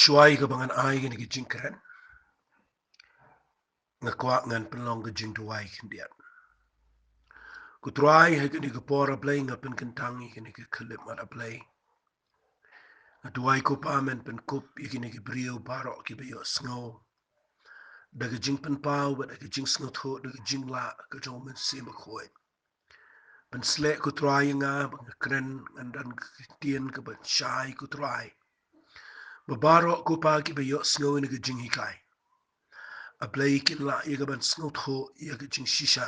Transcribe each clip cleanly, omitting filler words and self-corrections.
Shuai ka bangan ai gini ke jing keren. Ngakwa ngan penlong ke jing tuai kendiat. Ku try ha gini ke pora play ngapen kentangi gini ke kelip mara play. Ngatuai ku pamen pen kup gini ke brio barok ki bayo snow. Da ke jing pen pau ba da ke jing snow tho da ke jing la ke jong mynsiem khoi. Pen slek ku try nga bang keren ngandan ke tien ke ban shai ku try. Babarok ku pa ki bayo snow ni ke jing hikai. A play kin la ye ke ban snow tho ye ke jingshisha.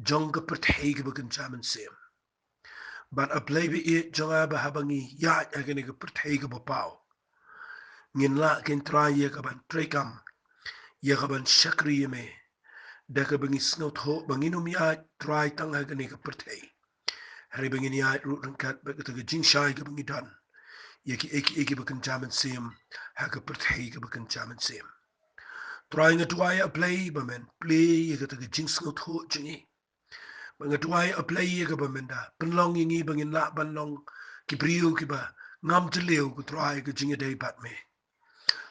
Jong ke pyrthei ke bagan mynsiem. But a play be it jong ba habangi ya agani ke pyrthei ke bapau. Ngin la kin try ye ke ban trekam. Ye ke ban shakri ye me. Da ke bangi snow tho banginum ya try tang agani ke pyrthei. Hari bangin ya rut rangkat ba ke jingshai ke bangi dan. Ye ki eki bagan mynsiem ha ke pyrthei ke bagan mynsiem. Try ngatuai a play ba men play ye ke jing snow tho jingi. Bangatuai a play ye ke ba menda penlong yingi bangin la banlong ki brio ki ba ngam te leo ku try ke jinga day pat me.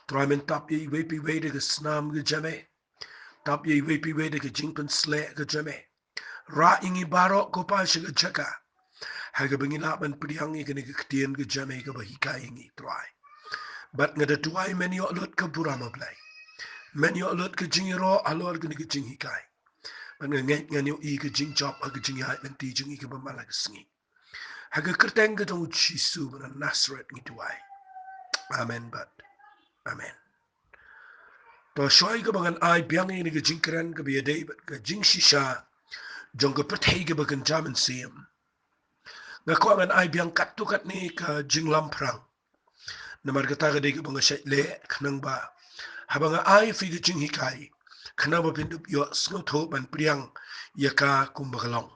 Try men tap ye wepi we de ke snam ke jame. Tap ye wepi we de ke jingpen sle ke jame. Ra ingi barok ko pa shi ke chaka. Ha ke bangin la ban priang ye ke ne ke ktien ke jame ke ba hikai ingi try. But ngada tuai men yo lot ke burama play. Men yo lot ke jingiro alor ke ne ke jing hikai. Bang ngan yo I ke jing job ha ke jing hai men ti jing I ke ba malak sngi. Haga kerteng ke jong Jisu bana Nazareth ngi tuai. Amen but amen. To shoy ke bangan ai biang ini ke jingkeren ke biya day but ke jingshisha jong ke pyrthei ke bagan mynsiem. Ngako ngan ai biang kat tu kat ni ke jinglam perang. Namar kata ke day ke banga syait le kenang ba. Habanga ai fi ke jing hikai. Kenang ba pindup yo snotho ban priang yaka kumbakalong.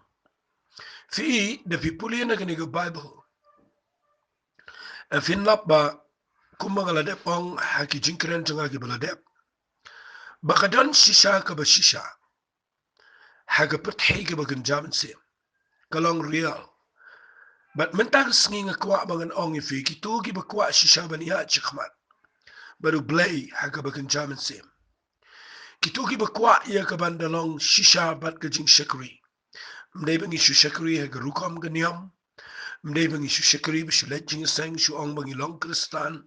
Fi de fi puli na ke ni ke Bible. Fin lap ba kumbangala dep ong haki jingkeren janga ke bala dep. Bakadan shisha ka ba shisha. Haga pyrthei ke bagan mynsiem. Kalong real. But mentag sngi nga kwa bangan ong ifi ki tu ki ba kwa shisha ba niya chikmat. Baru blay haga bagan mynsiem. Ki tu ki ba kwa iya ka bandalong shisha bat ka jing shakri. Mday bangi shu shakri haga rukam ka niyam. Mday bangi shu shakri ba shu let jing sang shu ong bangi long kristan.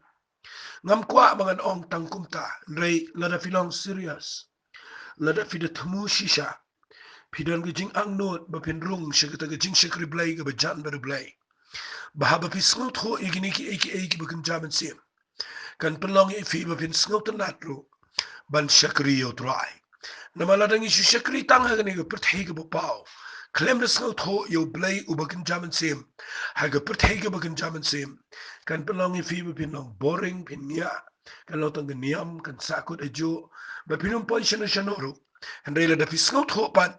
Ngam kwa bangan ong tangkumta. Nray lada filong serious. Lada fida temu shisha. Pidan ke jing ang not ba pinrung shakata ke jing shakri blay ke bajan baru blay. Bahaba pi sngot ho igini ki eki bakan mynsiem. Kan penlong ifi ba pin sngot natro ban shakri yo try. Namaladang isu shakri tang haga ni ke pyrthei ke bapau. Klem de sngot ho yo blay u bakan mynsiem. Haga pyrthei ke bakan mynsiem. Kan penlong ifi ba pinlong boring pin niya. Kan lotang ke niam kan sakut ajo ba pinum pon shanoro. Handai la da pi sngot ho pan.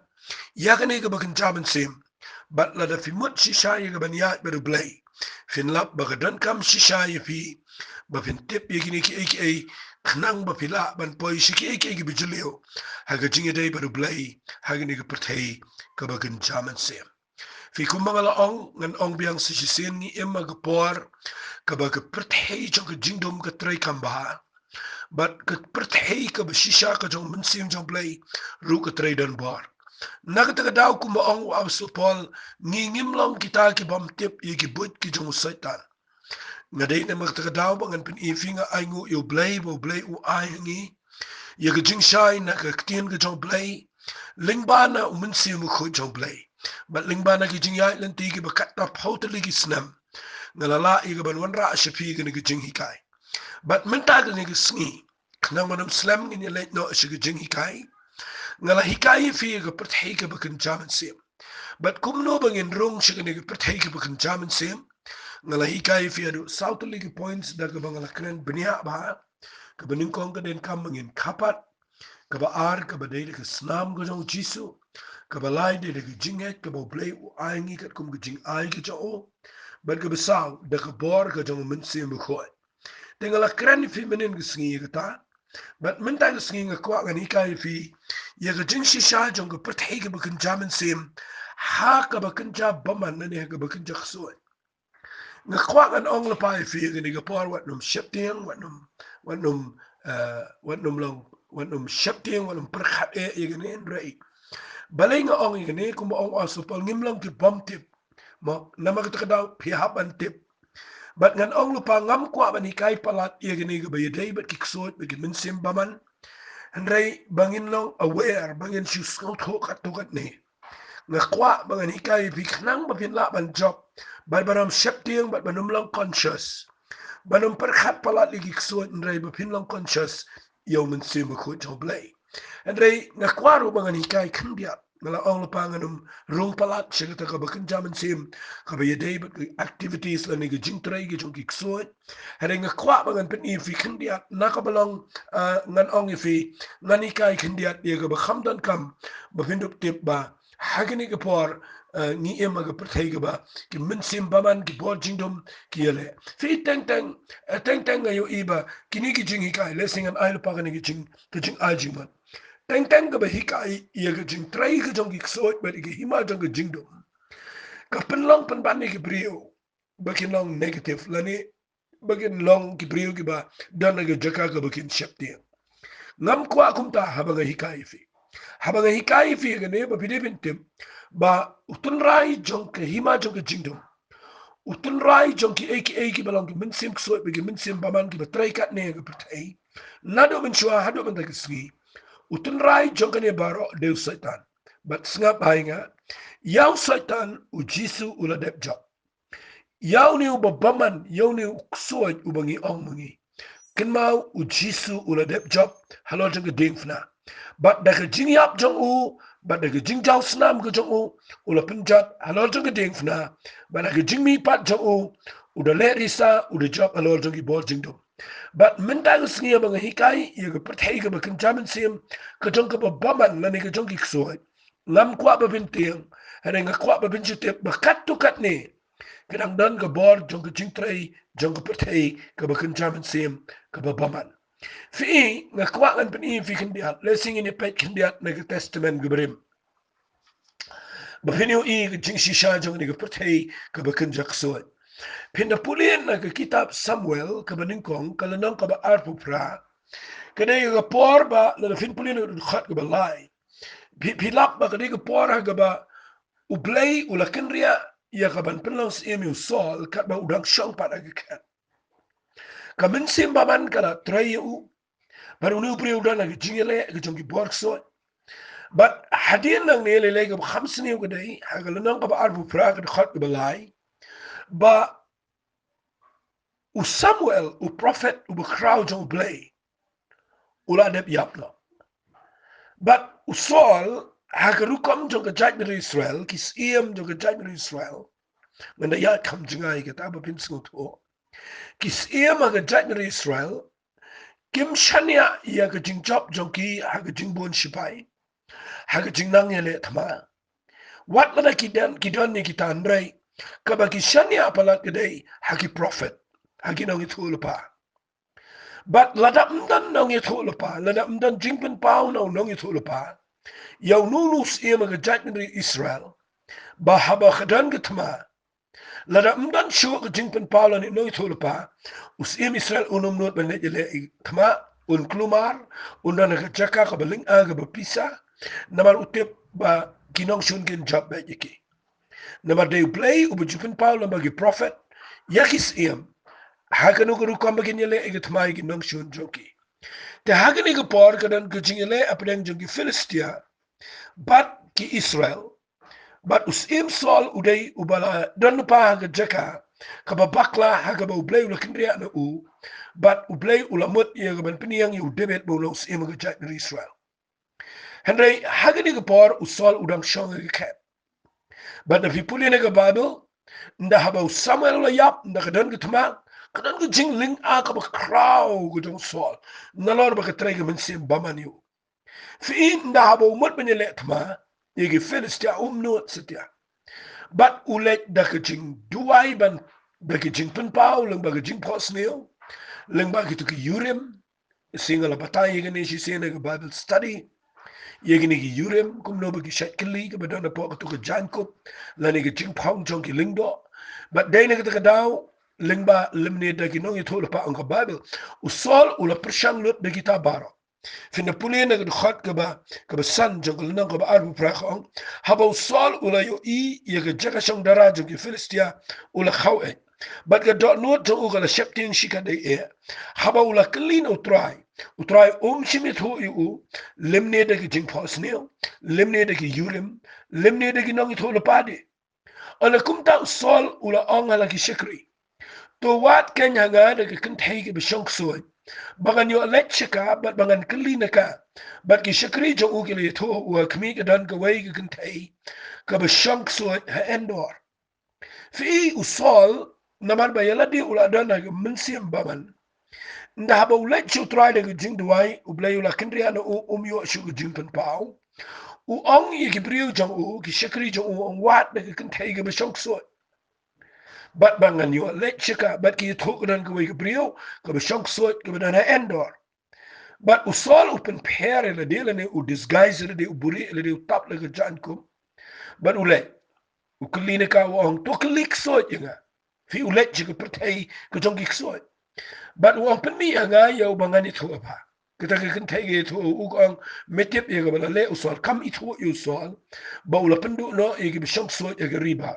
Ya kan ega bagan mynsiem. Bat la da fi mut shisha ya ban ya baru blay. Fin lap bagadan kam shisha ya fi. Ba fin tip ya gini ki eki knang ba pila ban poi shiki eki bijilio. Haga jinga day baru blay. Haga ni ka pyrthei ka bagan mynsiem. Fi kumbangala ong ngan ong biang sisisen ni emma ka por. Ka baga pyrthei jong ka jingdom ka tray kamba. But ka pyrthei ka ba shisha ka jong mynsiem jong blay. Ru ka tray dan bar. Nakatagadaw ko maong awsupol ngingim lang kita ki bamtip iki but ki jong saitan. Ngaday na magtagadaw bangan pinifi nga ay ngu yo blay bo blay u ay ngi. Yaga jing shay na kaktiyan ka jong blay. Lingba na mynsiem ko jong blay. But lingba na ki jing yay lanti ki bakat na pautali ki snam. Ngalala yaga banwanra asyapi ka na ki jing hikay. But mentag na ki sngi. Kanang manam slam nga nilait no asya ki jing hikay. Ngala hikai fi ka pyrthei ka bakan mynsiem. But kumno bangin rong siya ka ni ka pyrthei ka bakan mynsiem. Ngala hikai fi adu southly ki points da ka bangala kren biniya ba. Ka baningkong ka din kam bangin kapat. Ka ba ar ka ba day ka snam ka jong Jisu. Ka ba lay day ka jinget ka ba blay u ay ngi kat kum ka jing ay ka jao. But ka basaw da ka bor ka jong mynsiem bukhoy. Tingala kren fi manin ka singi ka ta. But mentag singi nga kwa nga hikai fi. Ya ka jingshisha jong ka pyrthei ka bakan mynsiem. Ha ka bakan baman na niya ka bakan khsuay. Ngakwa kan ong lepai fi gini gapor wat num sheptiang wat num long wat num sheptiang wat num perkhat gini rei. Balai nga ong gini kuma ong asupal ngimlang ti bom tip. Mo nama kita kadau pihapan tip. Bat ngan ong lupa ngam kwa ban ikai palat gini ga bayadai bat kiksot bagi mynsiem baman. Andrei bangin long aware bangin syuskot hokat tukat ni. Ngakwa bangan ikai biknang bapin la ban job. Bat banam sheptiang bat banum long conscious. Banum perkhat palat lagi kesuat andrei bapin long conscious. Yau mynsiem bakut joblay. Andrei ngakwaru bangan ikai kendiat. Ngala ong lepa nganum rung palat syagata ka bakanja mynsiem. Kabayadai bat activities la ni gajing tray gajong kiksuat. Andrei ngakwa bangan pin ifi kendiat. Nakabalong ngan ong ifi. Ngan ikai kendiat dia ka bakhamdan kam. Bapindup tip ba. Hagini kapor ni ema ga pyrthei ga ba ki mynsiem baman ki bor jingdom ki yele fi teng teng ayo iba kini ki jing hikai lesing an ail pa gani ki jing ajing man teng ga ba hikai ia ga jing trai ga jong ki ksot ba ki hima jong ga jingdom ka penlong pen ban ki brio bakin long negative lani bakin long ki brio ki ba dan ga jaka ga bakin shepti ngam kwa kumta habanga hikai fi habanga hikai fi ga ne ba pidipin tim ba utun rai jong ke hima jong ke jingdom utun rai jong ki eki balong ki mynsiem ksoi bagi mynsiem baman ki batrai kat ne ga pyrthei nado ben shua hado ben tagisgi utun rai jong ke ne baro deu satan bat sngap hainga yau satan u jisu ula dep job yau ni u baman yau ni u ksoi u bangi ong mangi ken mau u jisu ula dep job halo jong ke ding fna bat da ke jing yap jong u bat da ke jing jaw snam ke jong u ula penjat halol jong ke ding fna bat da ke jing mi pat jong u uda le risa uda job halol jong ki bol jing dom bat mentang sngia bang hikai ye ke pyrthei ke bakin jamin sim ke jong ke baman la ne ke jong ki ksoi ngam kwa ba bin tiang hane nga kwa ba bin chitep ba kat tu kat ne kedang dan ke bor jong ke jing trai jong ke pyrthei ke bakin jamin sim ke baman fi nga kwa kan pin fi kendiat lesing ini pet kendiat na testament gebrim bafiniu i jingshisha jong ni pyrthei ka bakin jaksoi pinda pulin na kitab Samuel ka baningkong kalanang ka ba arpu pra kadai ga por ba na fin pulin na khat ka balai pilap ba kadai ga por ha ga ba ublay ulakin ria ya ka ban pinlos emu sol kat ba udang shong pa na kat kamin simbaman kala trayu baru ni upri udah lagi jingele ke jongki borso but hadin nang ne le ke khams ni ke dai hagal nang ka arbu pra ke khat ke balai ba u Samuel u prophet u crowd jong play ula dep yapno but u Saul hagaru kom jong ke judge Israel ki siem jong ke judge Israel when the ya kam jingai ke ta ba pin sut o ki siem ga judge Israel kim shania ya ga jing job jongki ha ga jing bon shipai ha ga jing nang yele thama wat la kidan ni kitan rai ka ba ki shania palat gdei ha ki prophet ha ki nang ithul pa but ladap ndan nang ithul pa ladap ndan jing pen pau nang ithul pa yau nunus e ma ga judge Israel ba haba khadan gtma lada mdan shu ka jing pen pau ni nang ithul pa us em Israel unum not ban le thma un klumar undan ka jaka ka baling aga ba pisa namar utep ba kinong shun gen job ba yiki namar de play u bujupin paul ba gi prophet yakis em hakanu guru kam ba gen yele ig thma gi nong shun joki te hagani ga por kadan ka jing yele apren jogi Philistia bat ki Israel but us im sol udai ubala don pa ga jaka ka ba bakla ha ga ba ublay ula kinria na u but ublay ula mot ye ga ban piniang yu debet bo los im ga jak Israel henry hagani ga por usol udang shong ga kat but if you pull in ga bible nda ha ba Samuel la yap nda ga don ga tma ka don ga jing ling a ka ba crow ga dong sol na lor ba ka trai ga mynsiem baman yu fi nda ha ba mot ben le tma ye ga Philistia no sitia but ulet da ka jing duai ban da ka jing pen pau lang ba ka jing posneo lang ba ki tu ki Urim singa la batay ye gani si sena ka Bible study ye gani ki Urim kum no ba ki shat kili ka ba don na po ka tu ka Jacob la ni ka jing pau jong ki lingdo but day na ka daw lingba limne dagi nong ito pa ang Bible usol ula persang lut dagi tabaro fina puli na gkhot ka ba san jongol nang ka ba arbu prakhong haba usol ula yo ya ga jaga shong dara jogi Philistia ula khawe but ga dot not to ugala shepting shika de e haba ula clean utrai shimit ho yu limne dagi jing posneo limne dagi yurim limne dagi nong ito la pade ala kumta usol ula ongala ki shikri to wat kenya nga de kan thai ke bishong soy bangan yo lechika but bangan klina ka but ki shakri jo u ke le to wa kmi ke dan ka wai ke kan thai ka bishong soy ha endor fi usol naman ba yala di ula dan ga mynsiem baman nda ba ula chu try de jing duai u blai ula kindria na yo shu jing tan pau u ong ye ki briu jong u ki shakri jo u ong wat de kan thai ke bishong soy but bangan yo lechika but ki thuk dan ko ke brio ko be shong sot ko dan endor but usol open pair le de le u disguise le de u buri le de u tap le jan ko but ule u kline ka wong to klik sot nga fi u lechika pyrthei ko jong ki sot but u open mi nga yo bangan ni thu ba kita kan thai ge thu u kong metep ye ko le usol kam i thu u sol ba u la pendu no e ki be shong sot e ke riba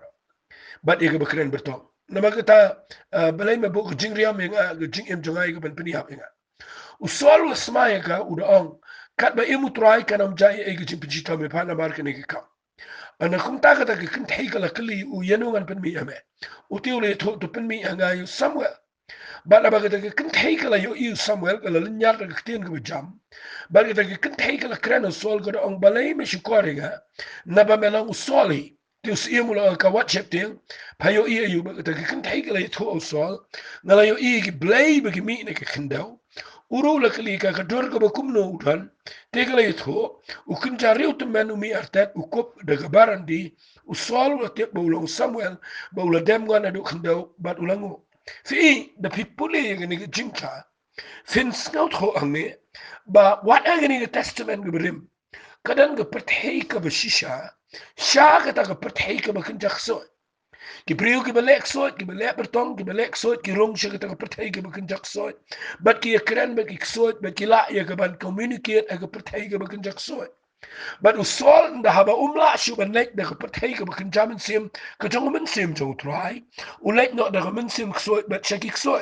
but ega bakren bertong nama kita balai me bok jing riam nga jing em jongai ga ban pini hap nga usol wasmaya ka udaong kat ba imu try kanam jai ega jing pijita me pana mar kan ega kam ana kum ta ka kan thai kala kali u yenu ngan pen mi ame uti ule to pen mi nga yu somewhere but aba ka kan thai kala yu somewhere kala linyar ka ktin ga jam ba ka kan thai kala krana sol ga ong balai me shukore ga na ba melang usoli Tius mula ka WhatsApp ting payo iya yu ba ta kan thai kala to usol ngala yo i ki blay ba ki mi ne ka khandau uru la kali ka ka dor ka ba kumno udan te kala to u kun jari u menu mi artat u kop de gabarandi usol wa te bolo Samuel bolo dem gona do khandau bat ulangu fi the people ye ni jinka fin scout ho ange ba what agni testament gibrim kadan ga pyrthei ka ba shisha sha ka ta ga pyrthei ka ba kan jakso ki priu ki balek so ki balek bertong ki balek so ki rong sha ka ta ga pyrthei ka ba kan jakso but ki ekran ba ki so ba ki la ya ka ban communicate ga pyrthei ka ba kan jakso but usol da haba umla shu ban lek da ka pyrthei ka ba kan jamin sim ka jong mynsiem jong try u lek no da ka mynsiem so but shaki so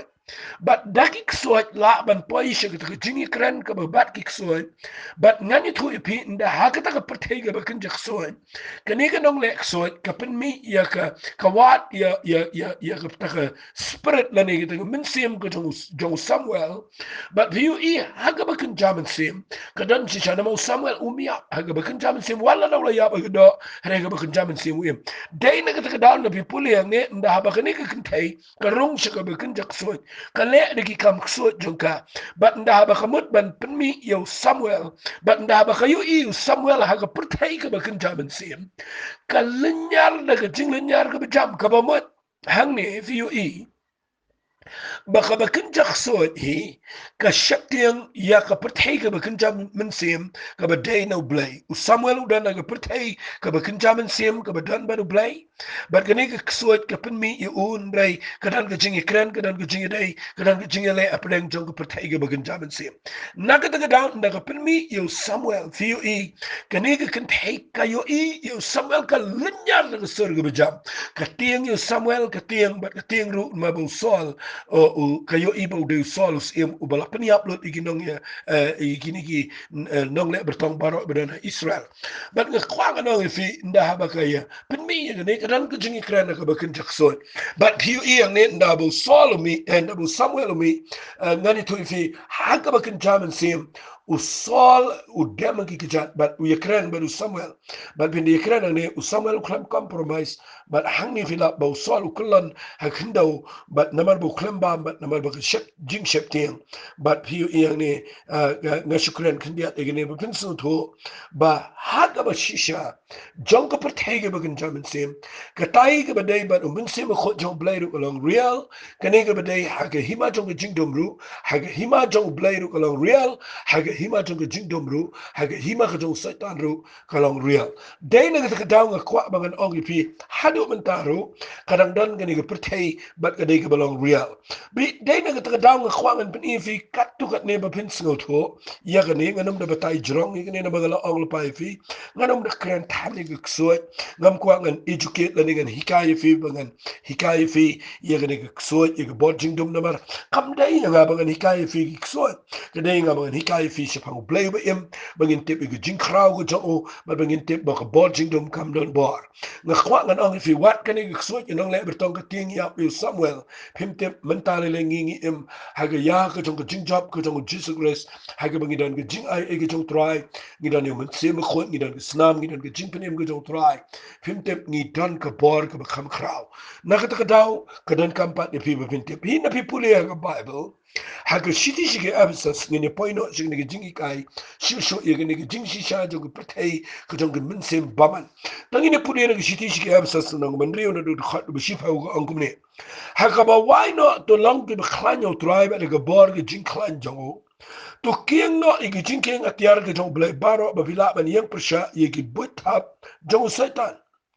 but dakik soat la ban poi she ka jingi kran ka ba bat kik soat but ngani thu ipi nda ha ka ta ka pyrthei ka ba kan jak soat kani ka nong lek soat ka pen mi ya ka wat ya ka ta ka spirit la ne ka mynsiem ka jong Samuel but view I ha ka ba kan jamin sim ka dan si shana mo Samuel umia ha ka ba kan jamin sim wala na la ya ba ka do ha ka ba kan jamin sim wim dai na ka ta ka down na pi puli yang ne nda ha ba ka ni ka kan thai ka rong she ka ba kan jak soat kale de ki kam ksot jongka bat nda ba kamut ban penmi yo Samuel bat nda ba kayu I Samuel ha ka pyrthei ka ba kan jamin sim kalenyar da ka jing lenyar ka ba jam ka ba mot hang ne fi yo I baka bakin jaksot hi ka shaktiang ya ka pyrthei ka bakin jam mynsiem ka ba day no blay u Samuel udan ka pyrthei ka bakin jam mynsiem ka ba dan ba no blay but kani ka ksot ka pen mi un blay ka dan ka jingi kran ka dan ka jingi day ka dan ka jingi le apeng jong ka pyrthei ka bakin jam mynsiem na ka ta down da ka pen mi yo Samuel fi yo I kani ka kan thei ka yo I yo Samuel ka linyar da ka sur ka ba jam ka tiang yo Samuel ka tiang but ka tiang ru ma bo sol o kayo ibo de solos im ubala pani upload iginong ya igini ki nong le bertong baro berana Israel but nga kwanga nong fi nda haba kaya pen mi ya ne kadan ko jingi krana ka bakin jakson but piu I ang ne nda bo solo mi and bo Samuel mi ngani to fi ha ka bakin jaman sim usol udem ki kijat but u yakran but Samuel but bin yakran ne Samuel klam compromise but hangi fila bo sol kullan hakindo but namar bo klamba but namar bo shep jing shep ting but piu yang ne nga shukran kindiat egene bo pinsu to ba haga ba shisha jong ka pyrthei ga bagan jamin sim ka tai ga badai but min sim ko jong blai ru along real kane ga badai haga hima jong jing dom ru haga hima jong blai ru along real haga hima jong jingdom ru haga hima ka jong satan ru kalong real dai na ka daw nga kwa bangan ong ipi hadu mentaro kadang dan gani ga pyrthei bat ka dai ka balong real bi dai na ka daw nga kwa ngan pen ifi kat tu kat ne ba pin sngo tho ya gani nganum da batai jrong ni na bagala ong pa ifi nganum da kran tham ni ga ksoi ngam kwa ngan educate la ni ngan hikaya fi bangan hikaya fi ya gani ga ksoi ya ga bot jingdom na mar kam dai nga bangan hikaya fi ksoi ka dai nga bangan hikaya fi se pang blai ba im bangin tip ga jing krau ga jo ba bangin tip ba ka bot jingdom kam don bor nga kwa ngan ong fi wat ka ni ga ksoi nong le bertong ka ting ya yu Samuel pim tip mentale le ngi im haga ya ka jong ka jing job ka jong Jesus Christ haga bangi dan ka jing ai ga jong try ngi dan yu mynsiem ma khot ngi dan ka snam ngi dan ka jing penim ga jong try pim tip ngi dan ka bor ka ba kham krau na ka ta ka daw ka dan kam pat ni pi ba pim tip hi na pi puli ga Bible haga shiti shige absas ngi ne poino shige ngi jing kai shi sho ye ngi jingshisha jong ka pyrthei ka jong ka mynsiem baman tangi ne puli ga shiti shige absas nang man riyo na do khat ba shi fa ga angum ne haga ba why not to long to ba klanyo tribe ga bor ga jing klan jong to king no igi jing king atiar ga jong blai baro ba vila ban yang persha yegi butap jong satan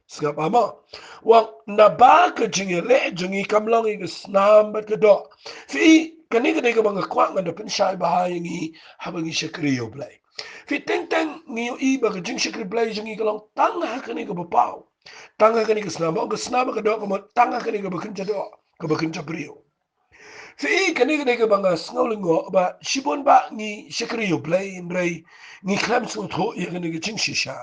sngap ama wang na ba ka jing le jong i kamlang i snam bat ka do fi kani ga ga bang kwa ngada pen shai ba ha yangi habangi shakriyo blai fi teng teng ni i ba ga jing shakri blai jong i kalong tang ha kani ga ba pau tang ha kani ga snam ga do ka mo tang ha kani ga ba kinja do ka ba kinja brio fi kani ga banga snowlingo ba shibon ba ni shakriyo blai imrai ni klam so tho ye kani ga jingshisha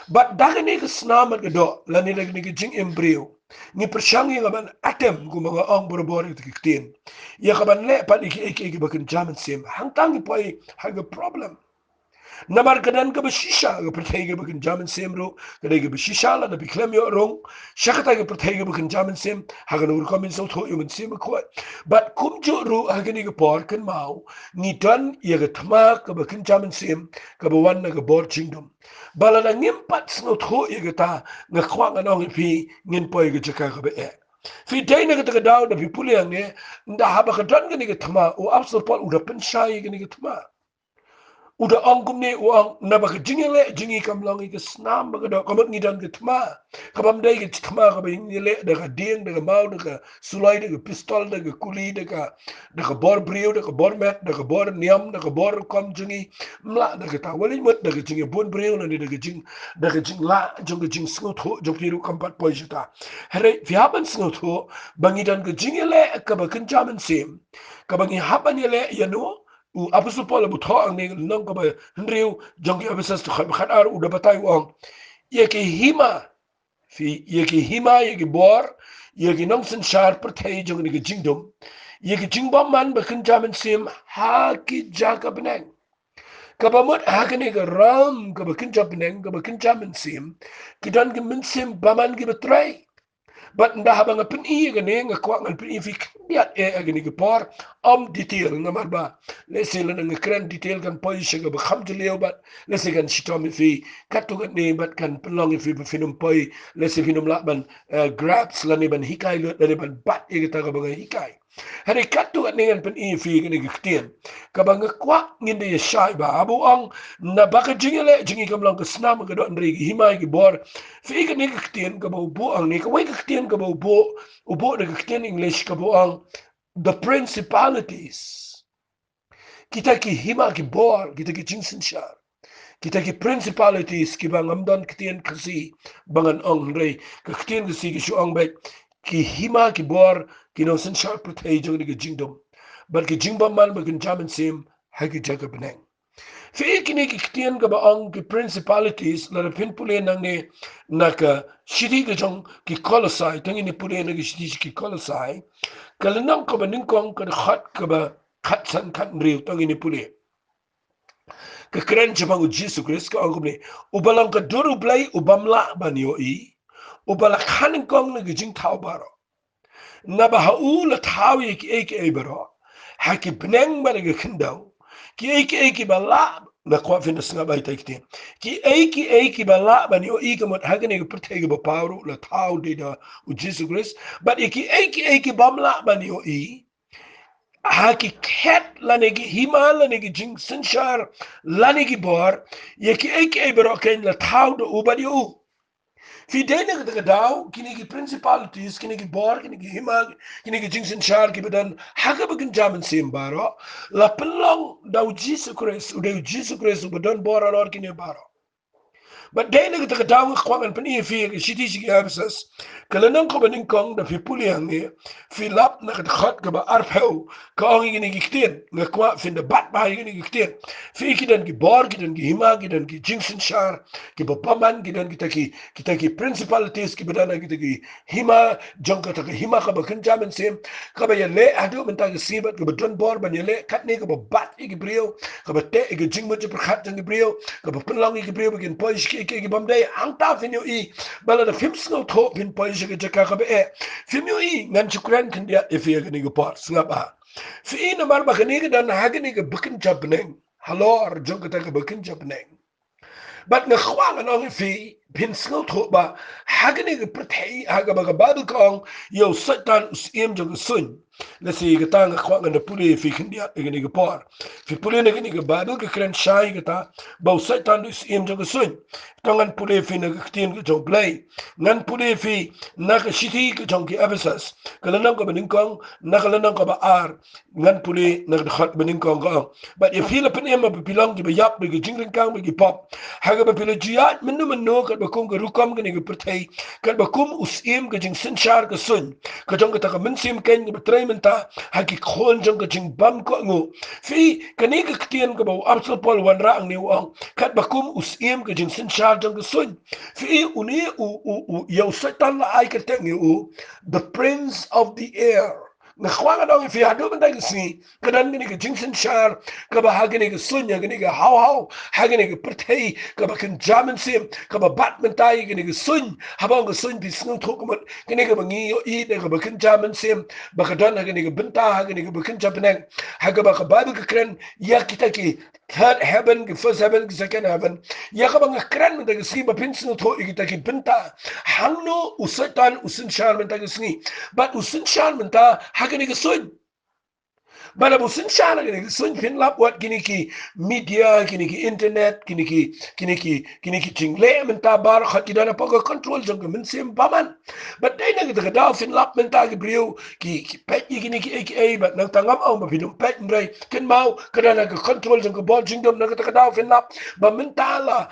but daga ni ga snam ga do la ni ga jing embryo ni pershangi ga ban atem gu mga ong borbor ga kiktin ya ga ban le pa iki ba kan jaman sim hang tang poi ha ga problem namar kadan ka bashisha ga pyrthei ga bakin jaman semro kada ga bashisha la na biklem yo rong shakata ga pyrthei ga bakin jaman sem hagan ur komin so tho yung sem ko but kum jo ru hagan ga por kan mau ni dan ya ga thma ka bakin jaman sem ka bawan na ga bor chingdom bala na ngim pat sno tho ya ga ta nga khwa nga nong fi ngin poi ga chaka ga be fi dai na ga daw da fi puliang ne nda haba ka dan ga ni ga thma o absol pol u da pen shai ga ni ga thma udah angkum ni uang nabak jingile jingi kamlang ik snam bagado kamat ngidan getma kabam dai getma kabam ngile daga ding daga mau daga sulai daga pistol daga kuli daga bor brio daga bor mat daga bor niam daga bor kam jingi mla daga ta wali mut daga jingi bon brio na daga jing la jing sngot ho jong piru kampat poisita hare fiaban sngot ho bangidan ke jingile kabakin jaman sim kabang haban yele yano u apusul Paul bu tho ang ning nang ka ba henriu jong ki abisas to khat ar u da batay wang ye ki hima ye ki bor ye ki nong sin shar pyrthei jong ni ki jingdom ye ki jingbam man ba kan jaman sim ha ki jaka beneng ka ba mot ha ka ni ka ram ka ba kan jaman ka ba kan jaman sim ki dan ki min sim ba man ki betray but nda habang pen I gani nga kwa ngan pen fi biat gani ke por detail nga marba lesi lan nga kran detail kan poi shiga ba kham jleo bat lesi kan shitom fi katu kan ni bat kan pelong fi finum poi lesi finum la ban grabs lan ban hikai lan ban bat e ta ga ba hikai hari katu kan ni pen fi gani ke ktien ka ba nga kwa ngin de shai ba abu ang na ba ka jingile jingi kam lang ka snam ga do ndri himai ki bor fi gani ke ktien ka ba bu ang ni ka wai ka ktien ka ba ubo na ka ktien English ka bu ang the principalities kita ki hima ki bor kita ki jingshisha kita ki principalities ki bang amdan ktien kasi bangan ong rei ka ktien kasi ki shuang bet ki hima ki bor ki no sin sharp pyrthei jong ni ki jingdom but ki jingbam man ba kan jaman sim ha ki jaga beneng fi kini ki ktien ka ba ong ki principalities la pin pule nang ne naka shiri ka jong ki kolosai tangi ni pule na ki shiri ki kolosai kalanang ka ba ningkong ka khat ka ba khat san khat riu tangi ni pule ka kren chapang Jesus Christ ka angum ni ubalang ka duru blai ubamla banyo I ubala khaning kong na gijing tau baro na ba haula tau ye ki eke baro ha ki bneng ba ga khindau ki eke bala na kwa fin singa ba ita kitin ki eke bala banyo I ka mot hagane ga pyrthei ga ba pawro la tau de da Jesus Christ but ki eke bamla banyo I haki ket lanegi hima lanegi jing sinshar lanegi bor yeki eke beroken la tau do ubadi u fi dene de dau kinigi principalities kinigi bor kinigi hima kinigi jing sinshar ki bedan haga begin jamen simbaro la pelong dau Jesus Christ udah Jesus Christ bedan bor alor kini baro. But dai nag ta daw kwang an pani fi shiti shi absas kala nan ko banin kong da fi puli hangi fi lap na ka khat ka ba arpeu ka ong ni gikten na kwa fin da bat ba ni gikten fi kidan ki bor kidan ki hima kidan ki jingsin shar ki ba paman kidan kita ki principalities ki badana kita ki hima jong ka ta hima ka ba kan jaman sem ka ba yale adu men ta ki sibat ka ba don bor ban yale kat ni ka ba bat ki brio ka ba te ki jing mo je prakhat jang brio ka ba penlang ki brio begin polish ki bamday ang ta finyo I bala da film snow to pin polish ki jaka ka be finyo I ngan chukran kan dia if ye ni go pot snapa fi na mar ba kan ni dan ha ni ga bukin jabneng halor jong ka ta bukin jabneng but na khwang an fi pin snow to ba ha ni ga pyrthei ha ga ba ga bible kong yo satan usiem jong sun la si ga ta khwang na puli fi kan dia ni ga por fi puli ni ga bible ka kran shai ga ta ba satan usiem jong sun tangan pule fi na ktin ke jong play ngan pule fi na ka shiti ke jong ki absas kala nang ko bening kong na kala nang ko ba ar ngan pule na khat bening kong ko but if he pen em ba bilang ki ba yap be jingling kang be pop ha ga ba pile jiat menno ka ba kum ga rukam ke ni ke pyrthei ka ba kum usim ke jing sinchar ke sun ka jong ka ta ka mynsiem ken ba trai menta ha ki khon jong ka jing bam ko ngu fi ka ni ka ktin ka ba absol pol wan ra ang ni ong kat ba kum usim ke jing sinchar jang sun fi uni u yau satan la ai ka teng u the prince of the air na khwanga dong fi hadu ban dai si kadan ni ka jingsin shar ka ba hagini ka sunya gini ka how hagini ka pyrthei ka ba kan jamin sim ka ba bat man tai gini ka sun habang ka sun bi snu thok man gini ka ba ngi yo I de ka ba kan jamin sim ba ka dan hagini ka benta hagini ka ba kan jabnang haga ba ka bible ka kren ya kita ki third heaven ki first heaven ki second heaven ya ka bang kran men tagi sni ba pinsno tho ikita ki pinta hangno usatan usin shar men tagi sni but usin shar men ta hagani ka sun bala busin shana gini sun pin lap wat gini ki media gini ki internet gini ki jingle men ta bar khati dana paga control jong men sim baman but dai na ga da fin lap men ta gibriu ki pet gini ki aka but nang tangam au ma pinum pet ndrai ken mau kada na ga control jong bol jingdom na ga da fin lap ba men ta la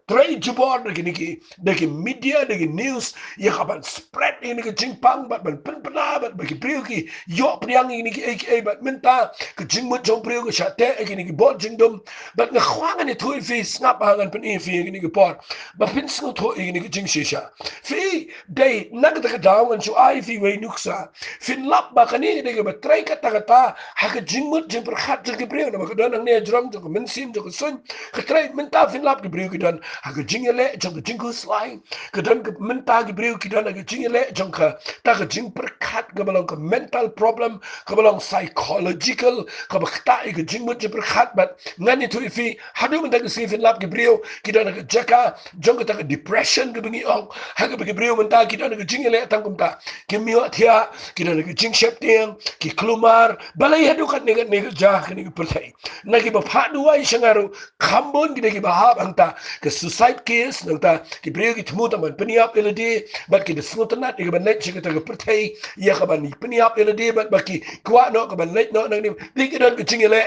trade jubor gini ki media gini news ya kaban spread ini ki jingpang but ban pen pena but bagi priu ki yo priang ini ki aka but minta ke jingmut jong priu ke shate ini ki bot jingdom but nga khwang ni thui fi snap hangan pen fi ini ki pot ba pin sngo tho ini ki jingshisha fi dai nag da daw an chu ai fi we nuksa fin lap ba kani ni ke batrai ka ta ha ke jingmut jing per khat jing ki priu na ba dan ang ne jrong jong men sim jong sun ke trai minta fin lap ki priu ki dan ha ke jingele jong jingku slai ke dan ke minta ki priu ki dan ke jingele jong ka ta ke jing per khat ke balong ke mental problem ke balong psychological ke ba ta ke jing mut per khat bat ngani tu fi hadu men ta ke si fin lap ki priu ki dan ke jaka jong ke ta ke depression ke bingi ong ha ke priu men ta ki dan ke jingele tang kum ta ke mio thia ki dan ke jing shep tiang ki klumar balai hadu kat ne ja ke ni pyrthei na ki ba phadu ai sangaru khambon ki ba ha anta ke suicide case nang ta ki priu ki thmu ta man peniap elade bat ki desngotanat ki ban net ki ta ke pyrthei ya ka ban peniap elade bat baki kwa no ka ban net no nang ni ki dan ke jingele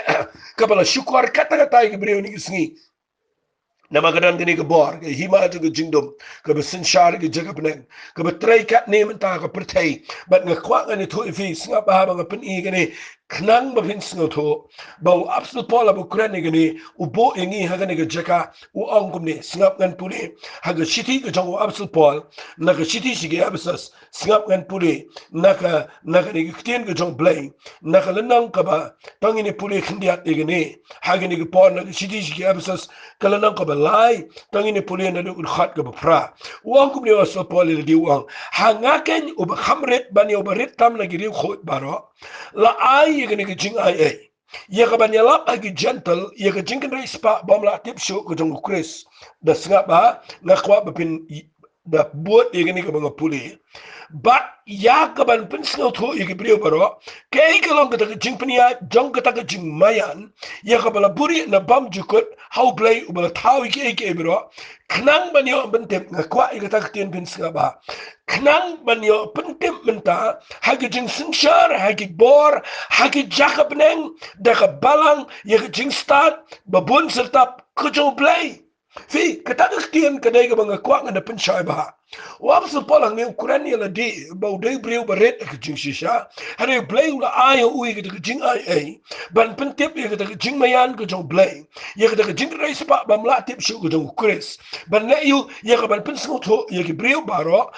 ka bala syukur kata ki priu ni sngi nama kadan kini ke bor ke hima tu ke jingdom ke besin shar ke jaga peneng ke betrai kat ni mentah ke pyrthei bat ngakwa ngani thu ifi singap ha bang pen I kini knang ba pin sngo tho bau absolute pola bu kran ni kini ubo ingi ha kani ke jaka u ong kum ni singap ngan puli ha ke city ke jong absolute pol na ke city sige absas singap ngan puli na ka ni ke tien ke jong blay na ka lenang ka ba tangini puli khindiat ni kini ha kini ke pol na ke city sige absas kala nang ka ba lai tangini puli na du khat ka ba fra uang kum ni wasal pol ni di uang hangaken u ba khamret bani u ba rit tam na giri khot baro la ai ye ni ke jing ai ye ka ban yalap agi gentle ye ka jing kan spa bom la tip show ko jong kris da snga ba na kwa ba pin da buat ye ni ka ba puli But ya kaban pensel tho igi brio baro kay kalong kata jing pnia jong kata jing mayan ya kabala buri na bam jukut how play ubala thawi ke bro knang banyo bentem ngakwa igi kata tien pensel ba knang banyo bentem menta hagi jing sinshar hagi bor hagi jakab neng daga balang ya jing start babun serta kujo play fi kata tien kadai ka banga kwa ngana pensai ba wap sa palang ni ukuran ni la di bau dai brio baret ka jingshisha hare blay ula ai ui ka jing ai ban pentip ya ka jing mayan ka jong blay ya ka jing rai spa bam la tip shu ka jong kris ban la yu ya ka ban pensung tho ya ki brio baro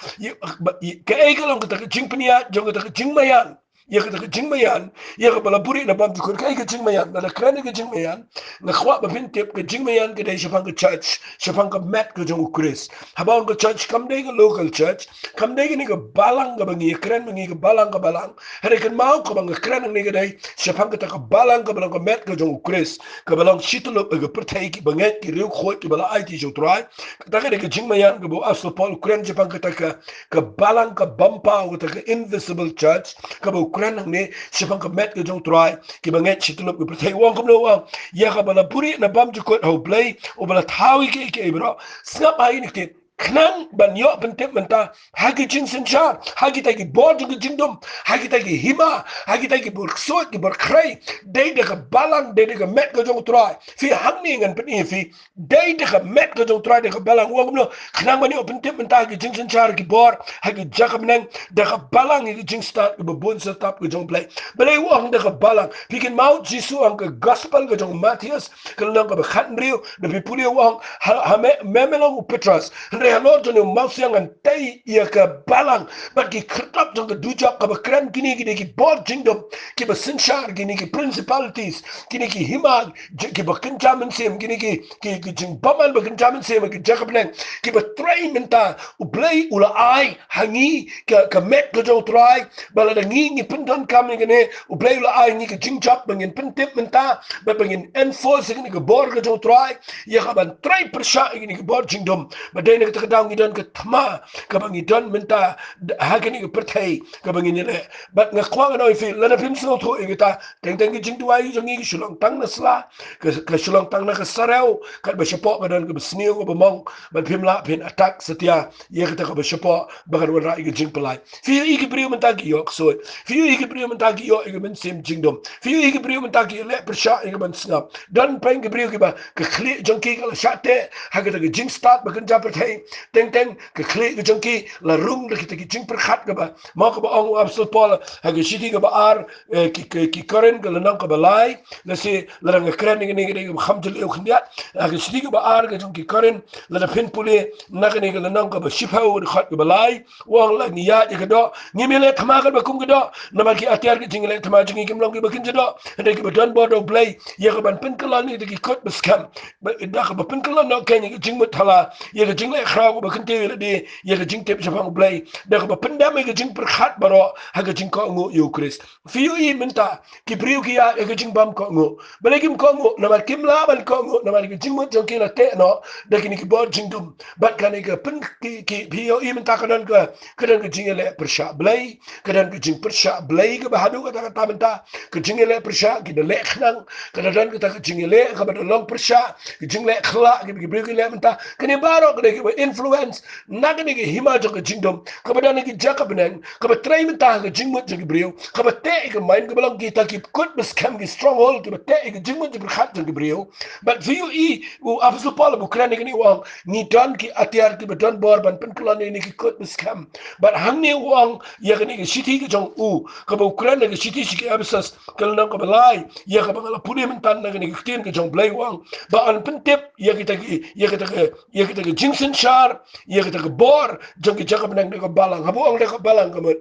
ka ai ka long ka jing pnia jong ka jing mayan ya ka jing mayan ya ka bala buri na bam ka ka jing mayan na kran ka jing mayan na khwa ba pentip ka jing mayan ka dai shapang ka church shapang ka mat ka jong kris habang ka church kam dai local church kam dai ni ka balang ka bangi kren bangi ka balang hari kan mau ka bang kren ni ka dai shapang ka balang ka met ka jong kris ka balang shitulo ka pyrthei ki banget ki riu khoi ki bala ai ti jo trai ta ka ka jing mayan ka bo aslo pol kren shapang ka balang ka bampa ka invisible church ka bo kren ni shapang ka met ka jong trai ki banget shitulo ka pyrthei wong kam no wong ya ka bala puri na bam jukot ho play o bala thawi ke bro snap ai ni ki knang ban yo pentep menta hagi jing senchar hagi tagi bod gi jingdom hagi tagi hima hagi tagi burksot gi burkrai dei de balang dei de met go jong trai fi hangni ngan pen fi dei de met go jong trai de balang wo no knang ban yo pentep menta hagi jing senchar gi bor hagi jakam neng de balang gi jing start gi bun sa tap gi jong play belai wo de balang fi kin mau jisu ang gospel go jong Matthias kan nang ka khan riu de pi puli wo ha memelong petras Rehalor jone mausiang an tay ia ka balang but ki krtap jong ka dujak ka bakran kini ki board kingdom ki ba sinshar kini ki principalities kini ki hima ki ba kynja mynsiem kini ki jing baman ba kynja mynsiem ki jakab neng ki ba tray menta ublay ula ai hangi ka met ka jong try bala da ngi pinton kam ni ne ublay ula ai ni ki jing jap bangin pintip menta ba bangin enforce ni ka board ka jong try ya ka ban tray persha ni ki board kingdom ba dai ka kadang ngidan ka thma ka bang ngidan menta hakini ka pyrthei ka bang ni le but nga kwang no fi la na pim so tho igita teng teng jing tuai jong ngi shulong tang na sla ka shulong tang na ka sarau ka ba shapo ka dan ka sneu ka bamong ba pim la pin attack setia ye ka ba shapo ba ka ra ig jing palai fi ig brio menta ki yok so fi ig brio menta ki yo ig men sim jingdom fi ig brio menta ki le persha ig ban snap dan peng brio ki ba ka khli jong ki ka shate ha ka jing start ba kan ja pyrthei teng teng ke kle ke jongki la rung de ki jing per khat ka ba ma ka ba ong absol pol ha ke shiti ka ba ar ki karen ka la nang ka ba lai la se la rang kren ni ni kham jil eu khndia ha ke shiti ka ba ar ka jongki karen la da pin pule na ka ni ka la nang ka ba shifa u khat ka ba lai wang la ni ya ke do ni me le thama ka ba kum ka do na ma ki atyar ki jing le thama jing ki mlong ki ba kin do de ki ba don bo do play ye ka ban pin ka la ni de ki kot ba scam ba da ka ba pin ka la no ka ni jing mut thala ye ka jing le khra ba kan te le de ye ka jing tep japang blai da ka penda me ka jing per khat baro ha ka jing ko ngo yo Christ fi yo i menta ki priu ki ya ka jing bam ko ngo bale kim ko ngo na mar kim la ban ko ngo na mar ki jing mo jong ki la te no da ki ni ki bod jing dum bat ka ni ka pen ki fi yo i menta ka dan ka jing le per sha blai ka dan ka jing per sha blai ka ba hadu ka ta menta ka jing le per sha ki da le khnang ka dan ka jing le ka ba long per sha ki jing le khla ki priu ki le menta ka ni baro ka ki influence nagani ki hima jong jingdom kabadana ki jakab nang kabat try menta ka jingmut jong brio kabat te ka mind ka balang kita ki kut bes kam ki stronghold kabat te ka jingmut jong khat jong brio but view e u afsu pala bu krani ni wang ni don ki atiar ki badon bor ban pen klon ni ki kut bes kam but hang ni wang ya ka ni ki city ki jong u ka bu krani ki city ki absas kal nang ka balai ya ka bangala puni mentan na ni ki tin ki jong blai wang ba an pen tip ya kita ki jingsin shar ya kita ke bor jong ki jakab nang de ko balang habu ang de ko balang kamut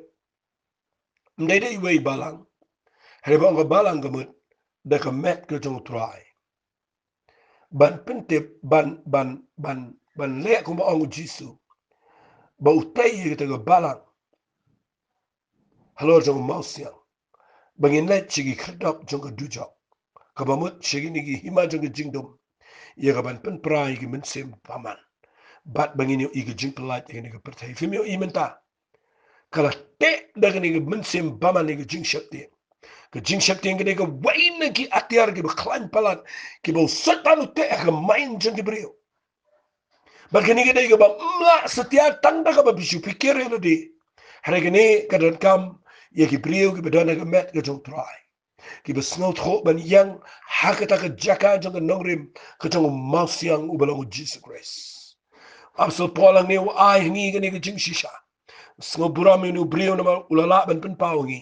ndai de wei balang he ba ko balang kamut de ko met ko jong try ban pente ban le ko ba ang jisu ba utay ya kita ko balang halo jong mausiang bangin le chigi khadap jong ko dujok ka ba mut chigi ni ki hima jong ki jingdom ya ka ban pen prai ki mynsiem paman bat bangin yo igi jing pelat ni ka perthai fimyo imenta kala te daga ni mynsiem baman ni jing shakti ke jing shakti ngene ke wain ki atiar ke beklan palat ke bo satan te ke main jeng brio bagini ke ke ba mla setia tanda ke ba bisu pikir ele di hari gini kadan kam ye ki brio ke bedana ke met ke jong try ki besnot kho ban yang hakata ke jaka jong nongrim ke jong mausiang ubalang Jesus Christ absol polang ni ai ngi ke jingshisha sngo buram inu brio nama ulala ban pen pawngi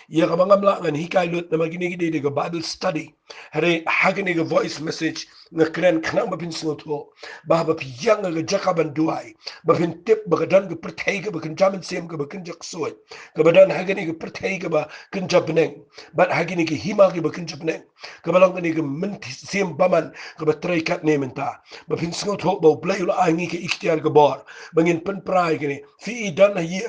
ya ka bangam la ngan hikai lut nama gini gidi de Bible study hare hagini ga voice message na kren knang ba pin sngo to ba ba piyang ga jaka ban duai ba pin tip ba dan ga pyrthei ga ba kan jamin sem ga ba kan jak soy ga ba dan hagini ga pyrthei ga ba kan jabneng ba hagini ga hima ga ba kan jabneng ga ba lang ga min sem baman ga ba trai kat ne menta ba pin sngo to ba blai ula angi ga ikhtiar ga bor bangin pen prai gini fi dan hi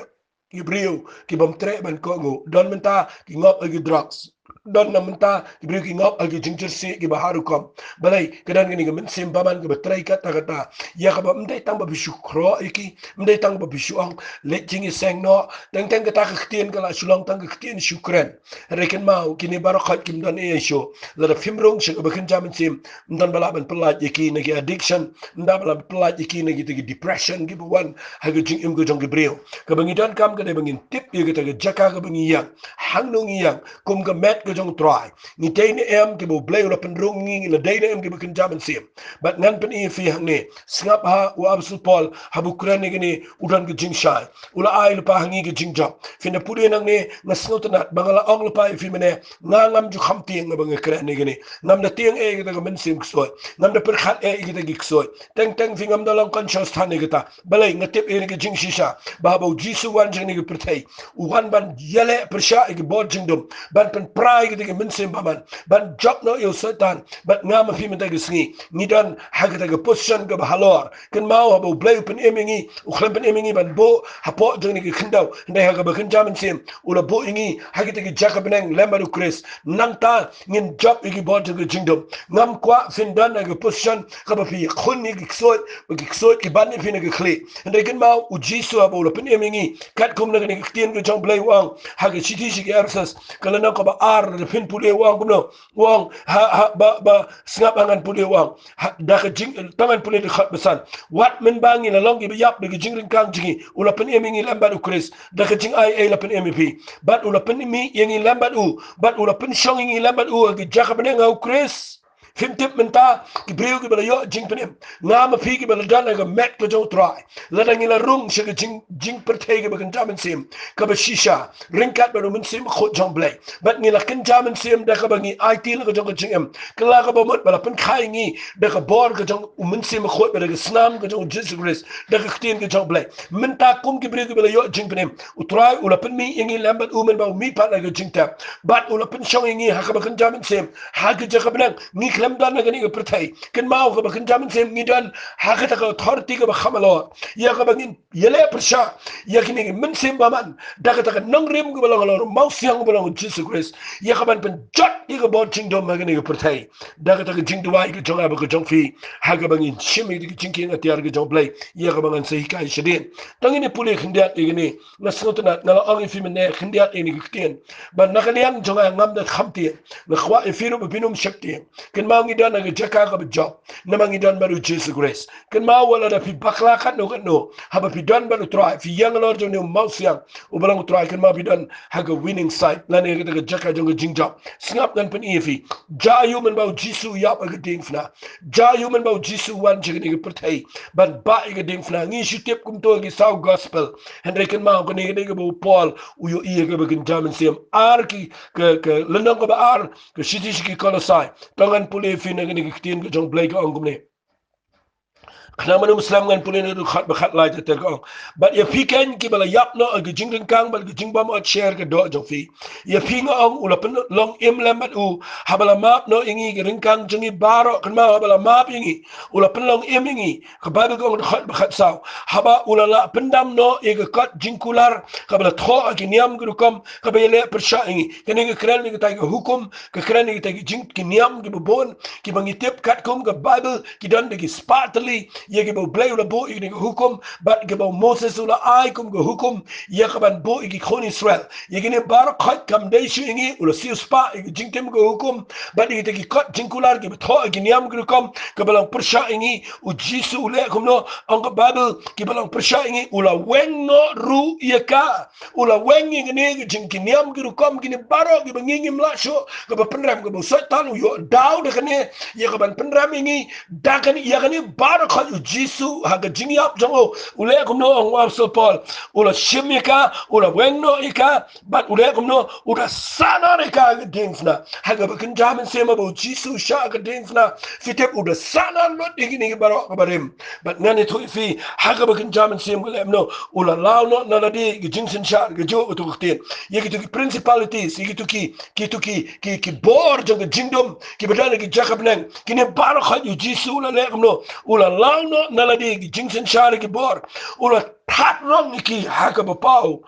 Ibreu ki bam tre ban ko ngo don menta ki ngop agi drugs don na menta Ibreu ki ngop agi jingshisha ki baharu kom balai kedan gini min sim baman ke betrai kata kata ya ka bam dai tang ba bisu kro iki mdai tang ba bisu ong le jingi seng no tang tang kata ka ktien kala sulong tang ka ktien shukran reken mau kini barakat kim don e show la da fimrong shi ba kan jamin sim ndan bala ban pelat iki na ki addiction ndan bala pelat iki na ki depression ki wan ha ga jing im go jong Ibreu ka bangi don kam ka bangin tip ye kita jaka ka bangi yang hang nong yang kum ka met ka jong try ni tay ni em ki bo blay la pen rong ngi la day ni em ki bakin jaman sim but ngan pen e fi hang ne snap ha wa absul pol ha bu kran ni ni udan ka jing shai ula ai pa hangi ka jing job fi na puri nang ne na snot na bangala ong pa fi mene nga ngam ju kham ti nga bang kran ni ni ngam da tiang e kita ka men sim ksoy ngam da per khat e kita ki ksoy teng teng fi ngam da lang conscious than ni kita balai ngatip e ni ka jingshisha ba ba jisu wan jing ni pyrthei uwan ban yele persha ig bod jingdom ban pen prai ig mynsiem baman ban job no yo satan ban ngam fi men tag sngi ni dan hag tag position ga halor ken mau abo blay pen emingi u khlem pen emingi ban bo hapo jing ni khindaw ndai hag ba kan jamin sim ula bo ingi hag tag jacob neng lembaru chris nangta ngin job ig bod jingdom ngam kwa fin dan ag position ga ba fi khun ni giksoy ki ban ni fi ni khli ndai ken mau u jisu abo la pen emingi kat kum na ni tien ko jong blay wang ha ga chiti shi ersas kala na ko ba ar de fin pule wang kum no wang ha ba snap angan pule wang da ka jing tangan pule de khat besan wat men bangi la longi bi yap de jing ring kang jingi ula pen emingi lamba du chris da ka jing ai la pen mep bat ula pen mi yengi lamba u bat ula pen shongi lamba u ga jakab ne ngau chris Fim tip menta ki breu ki bala yo jing penem ngama fi ki bala dana ga met ko jo try la dangi la rung shi jing pyrthei ki bakan jamin sim ka ba shisha ringkat ba min sim khot jong blay bat ngi la kan jamin sim da ka bangi IT la ka jong jing em kala ka ba mot bala pen khai ngi da ka bor ka jong min sim khot ba da snam ka jong Jesus Christ da ka ktien ka jong blay menta kum ki breu ki bala yo jing penem utrai ula pen mi ngi lambat umen ba mi pa la ka jing tap bat ula pen shong ngi ha ka bakan jamin sim ha ka ja ka benang ngi lam dan ga ni ga pyrthei ken mau ga bakin jamin sem ngi dan ha ga ta ga authority ga ba khamalo ya ga bangin yele persha ya kini min sem ba man da ga ta ga nang rem ga balong lo mau siang ga balong Jesus Christ ya ga ban pen jot ya ga bo jing dom ga ni ga pyrthei da ga ta ga jing duai ga jong ba ga jong fi ha ga bangin shimi ga jing ki ga tiar ga jong play ya ga bangan sei kai shedin tang ni pule khindiat ni na snotna na ang fi men ne khindiat ni ga ktien ban na ga liang jong ngam da khamti na khwa fi no binum shakti ken mau ngi dan ga jaka ga job na mangi dan baru Jesus Grace ken mau wala da fi bakla kan no haba fi dan baru try fi yang lor jong no mau siang u balang try ken mau fi dan ha ga winning side la ne ga jaka jong jing job snap dan pen efi ja yu men bau jisu yap ga ding fna ja yu men bau jisu wan jing ni ga pyrthei ban ba ga ding fna ngi shi tep kum to gi sau gospel hen ken mau ga ni ga bau paul u yo ie ga begin jamin sem ar ki ke lenong ga ba ar ke shiti shi kolosai tangan pule fi na ni ktien ga jong blay ga angum ne khna manu muslim ngan pule ne khat ba khat lai te ko but ya fi ken ki bala yap no ga jing ring kang bal ga jing ba mo share ga do jong fi ya fi nga ong ula pen long im lambat u habala map no ingi ga ring kang jingi baro kan ma habala map ingi ula pen long im ingi ka ba ga ong khat ba khat saw haba ula la pendam no e ga kat jing kular ka bala tho ga niam ga kom ka ba le persha ingi ken ga kran ni ga ta ga hukum ka kran ni ga ta ga jing ki niam ga bon ki bangi tep kat kom ga bible ki dan de ki spartly ye ke bo blay ula bo igi hukum but ke bo Moses ula ai kum ke hukum ye ke ban bo igi khon Israel ye ke ne bar khat kam dei shu ingi ula si spa igi jingtem ke hukum but igi te kot jingkular ke tho igi niam ke kom ke balang persha ingi u jisu ule kum no ang ke Bible ke balang persha ingi ula weng no ru ye ka ula weng igi ne jingki niam ke kom ke ne baro ke bangingi mlasho ke ba penram ke bo setan yo daw de kene ye ke ban penram ingi da kan ye kan bar khat u jisu ha ke jingyap jongo ule kum no ang apostol Paul ula shimika ula weng no ika but ule kum no uda sana reka ke dingsna ha ke bakin jamin sema bo jisu sha ke dingsna fitep uda sana lot igi ni baro ke barim but ngani to fi ha ke bakin jamin sem ule no ula law no na ladi ke jingsin sha ke jo to ktin ye ke to principalities ye ke to ki bor jong ke jingdom ki badana ki jakab nang ki ne baro khat yu jisu ula le no ula law no na ladi ke jingsin sha ke bor ula tat rong ki ha ke ba pau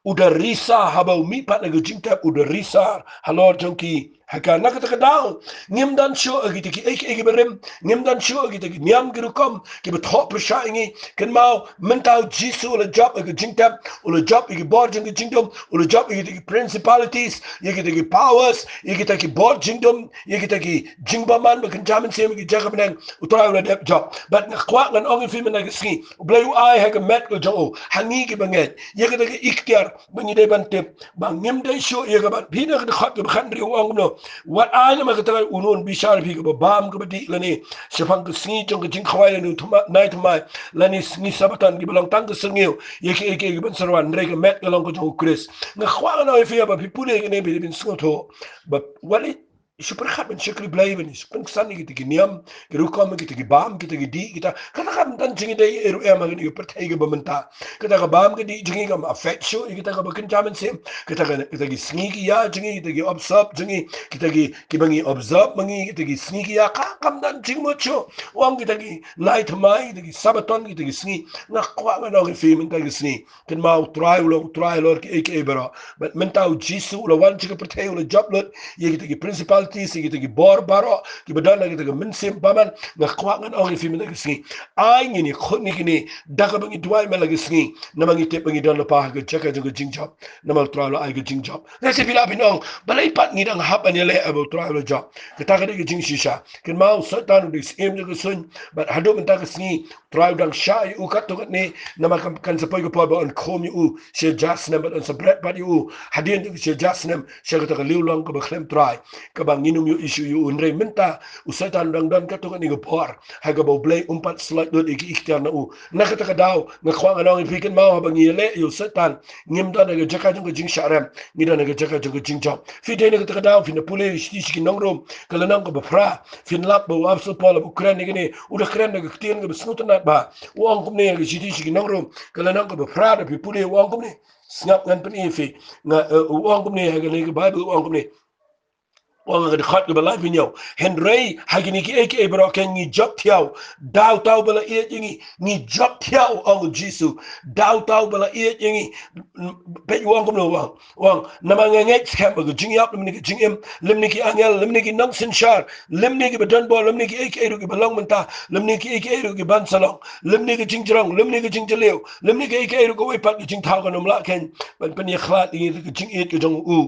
udah risa habau mi pat na gujingtap udah risa halor jongki haka nakata kadao ngim dan sho agiti ki ek berem ngim dan sho agiti ki nyam girukom ki betho persha ingi ken mau mentau jisu ula job ag jingtap ula job ig board jing jingdom ula job ig ki principalities ig ki powers ig ki board jingdom ig ki jingbaman ba kan jamin sem ki jakab nang utra ula dep job but ngakwa ngan ong fi men agi blay ai ha ka met ko jo hangi ki banget ig ki ikhtiar bangi day bantep bang ngem day show ye ga ban pina ga khat ga khandri wang no wat ai ma ga ta unun bi shar bi ga bam ga di lani sefang ga singi jong ga jing khwai nu thuma nai thuma lani singi sabatan gi balang tang ga sengeu ye ke ban sarwan re ga met ga long ko jo kris nga khwa na fi ba pi pule ga ne bi bin sngoto ba wali super khat ben shekli blay ben spin san gi ti niam gi ru kom gi ti bam gi ti di kita kata kan tan jingi day eru ema gi pyrthei ga bamenta kita ga bam gi di jingi ga affect show kita ga bakin jamin sem kita gi snigi ya jingi kita gi observe jingi kita gi bangi observe bangi kita gi snigi ya ka kam dan jing mo cho wang kita gi light mai kita gi sabaton kita gi sni na kwa ga no gi fi min ta gi sni ken mau try lo ki ek bro but mentau jisu lo wan chi pyrthei lo job lot ye kita gi principalities ye kita gi bor baro ki badana kita gi mynsiem baman na kwa ga no gi fi min ta gi sni ai ni khoni ni daga bangi duai mela gi sni na mangi te bangi don lo pa ga chaka jo jing job na mal tra lo ai ga jing job na se bila binong balai pat ni dang hap ani le abo tra lo job kita ga gi jingshisha ken mau satan dis em jo sun but hado men ta ga sni tra dang shai u kat to ni na ma kan se poi go po on kom u she jasnem but on se bret but u hadin she jasnem she ga ta liu long ko ba khlem try ka bang inum yu issue yu unre menta u satan dang dan kat to ni go por ha ga bo blay umpat slot dot iki ikhtiar na u na ka ta ga daw na khwang anong ifiken mau ba ngi le yu satan ngim da na ga jaka jong jing sharam ni da na ga jaka jong jing job fi de na ka ta ga daw fi na pule shi shi nong rom kala nang ko ba fra fin lap bo apso pol bu kran ni ni u da kran na ga tien ga snut na ba wong kum ne ga shi shi nong rom kala nang ko ba fra da fi pule wong kum ne snap ngan pen fi nga wong kum ne ga ne ga bible wong kum ne wang ga khat ga life nyaw henry hagini ki ek bro ken ni job tiaw daw taw bala e jingi ni job tiaw ong jisu daw taw bala e jingi pe wang ko no wang na ma nge scam ga jingi up limni ki jingem limni ki angel limni ki nang sin shar limni ki badan bo limni ki ek ru ki balong menta limni ki ek ru ki ban salong limni ki jingjrong limni ki jingjlew limni ki ek ru ko we pat ki jing taw ga no la ken ban pen ye khlat ni ki jing et ki jong u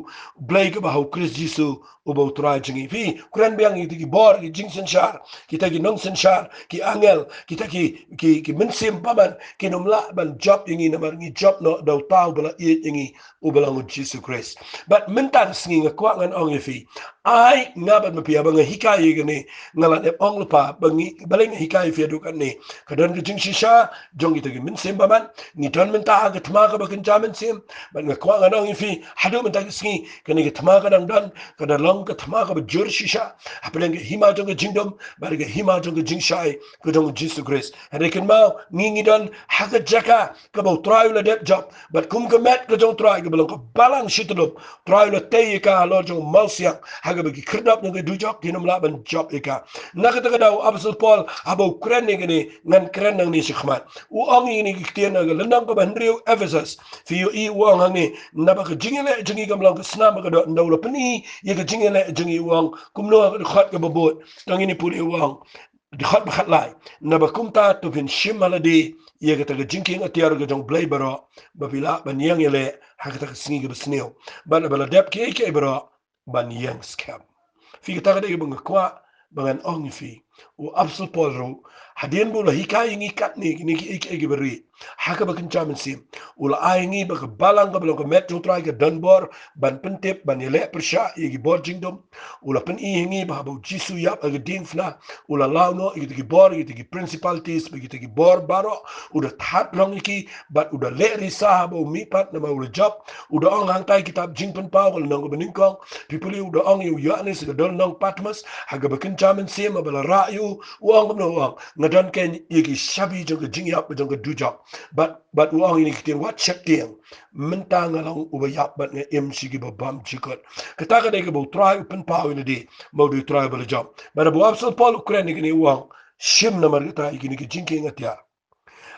blay ka ba ho chris jisu ubo try jingi fi kuran biang ki bor ki jingsen shar kita ki nongsen shar ki angel kita ki mynsiem paman ki nomla ban job ingi na marngi job no daw taw bala it ingi ubalang Jesus Christ but mentan singi ngakwa ngan ong fi ai ngabat mapia bang hikaye gani ngala ne ong lupa bangi baling hikaye fi dukan ni kadan ki jingshisha jong kita ki mynsiem paman ni ton menta ga tma ka bakin jamin sim ban ngakwa ngan ong fi hadu menta singi kani ki tma ka dang dan kada long ka thma ka jor shisha apeleng hima jong jingdom bar ga hima jong jingshai ko jong Jesus Christ rekin mau ngingi don haga jaka ka bo try la dep job but kum ka met ka jong try ka belong ka balang shitulop try la tay ka lo jong malsiak haga ba ki krdap ng du job tinum la ban job eka nakata ka daw apostol Paul abo kren ni gani ngan kren nang ni sikhmat u ongi ni ki tien ga landang ka ban riu Ephesus fi yu i wang hangi nabaka jingile jingi ka belong ka snam ka do ndaw la pani ye ka jingile jingi wang kumno khat ka babot tang ini puli wang dikhat bakhat lai na bakumta to vin shim haladi ye gata ga jinking atiar ga jong blay baro babila ban yang yele hakata ga singi ga sneo ban bala dep ke baro ban yang scam fi gata ga de bang kwa bangan ong fi u absol polro hadien bu la hikai ngi kat ni ke bari haka bakin chamen sim ula ai ngi ba balang ga balo metro try ga danbor ban pentep ban yele persha ye gi bor jingdom ula pen I ngi ba ba jisu yap ga ding fna ula launo igi bor igi principalities igi bor baro udah tat long iki bat udah le risa ba mi pat na ma ula job udah ong hang tai kitab jingpen pa ul nang beningkong pipuli udah ong yu yanis ga don nang patmas haga bakin chamen sim bala ra'yu uang no uang ngadan ken igi shabi jong jing yap jong du job but uang ini kitin wat check tiang mentang along uba yap bat nga MC gi ba bam jikot kata ka de ga bo try pen pa ini di mau du try bala job but bu absol pol ukren ni uang shim na marita igini ki jinking atia